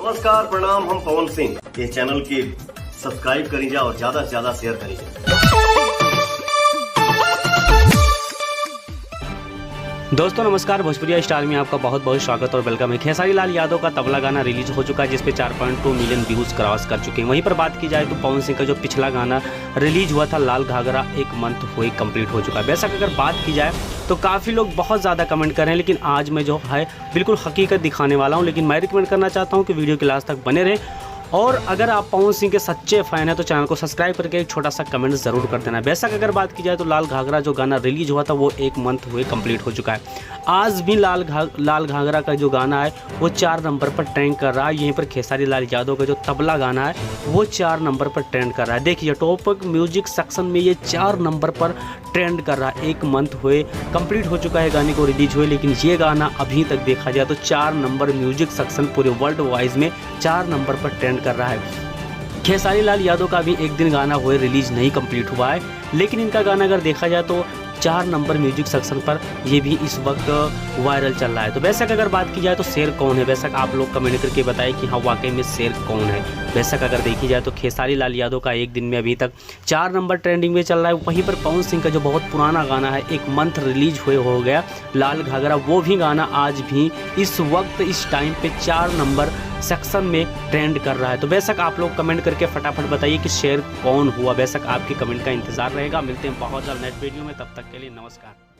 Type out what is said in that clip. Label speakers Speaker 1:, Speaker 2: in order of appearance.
Speaker 1: नमस्कार प्रणाम, हम पवन सिंह। ये चैनल की सब्सक्राइब करीजा और ज्यादा से ज्यादा शेयर करीजा।
Speaker 2: दोस्तों नमस्कार, भोजपुरिया स्टार में आपका बहुत बहुत स्वागत और वेलकम है। खेसारी लाल यादव का तबला गाना रिलीज हो चुका है, जिस पे 4.2 मिलियन व्यूज क्रॉस कर चुके हैं। वहीं पर बात की जाए तो पवन सिंह का जो पिछला गाना रिलीज हुआ था लाल घाघरा, 1 मंथ हुए कंप्लीट हो चुका है। बेशक अगर बात की जाए तो काफ़ी लोग बहुत ज़्यादा कमेंट कर रहे हैं, लेकिन आज मैं जो है बिल्कुल हकीकत दिखाने वाला हूँ। लेकिन मैं रिकमेंड करना चाहता हूँ कि वीडियो के लास्ट तक बने रहें, और अगर आप पवन सिंह के सच्चे फ़ैन हैं तो चैनल को सब्सक्राइब करके एक छोटा सा कमेंट ज़रूर कर देना। बेशक अगर बात की जाए तो लाल घाघरा जो गाना रिलीज हुआ था वो 1 मंथ हुए कंप्लीट हो चुका है। आज भी लाल घाघरा का जो गाना है वो 4 नंबर पर ट्रेंड कर रहा है। यहीं पर खेसारी लाल यादव का जो तबला गाना है वो 4 नंबर पर ट्रेंड कर रहा है। देखिए टॉप म्यूजिक सेक्शन में ये 4 नंबर पर ट्रेंड कर रहा है। 1 मंथ हुए कंप्लीट हो चुका है गाने को रिलीज हुए, लेकिन ये गाना अभी तक देखा जाए तो 4 नंबर म्यूजिक सेक्शन पूरे वर्ल्ड वाइज में 4 नंबर पर ट्रेंड कर रहा है। खेसारी लाल यादव का भी एक दिन गाना हुए रिलीज नहीं कंप्लीट हुआ है, लेकिन इनका गाना अगर देखा जाए तो 4 नंबर म्यूजिक सेक्शन पर ये भी इस वक्त वायरल चल रहा है। तो बेशक अगर बात की जाए तो शेर कौन है, बेशक आप लोग कमेंट करके बताएं कि हाँ वाकई में शेर कौन है। बेशक अगर देखी जाए तो खेसारी लाल यादव का एक दिन में अभी तक 4 नंबर ट्रेंडिंग में चल रहा है। वहीं पर पवन सिंह का जो बहुत पुराना गाना है 1 मंथ रिलीज हुए हो गया लाल घाघरा, वो भी गाना आज भी इस वक्त इस टाइम पे 4 नंबर सेक्शन में ट्रेंड कर रहा है। तो बेशक आप लोग कमेंट करके फटाफट बताइए कि शेर कौन हुआ। बेशक आपके कमेंट का इंतजार रहेगा। मिलते हैं बहुत जल्द नेक्स्ट वीडियो में, तब तक के लिए नमस्कार।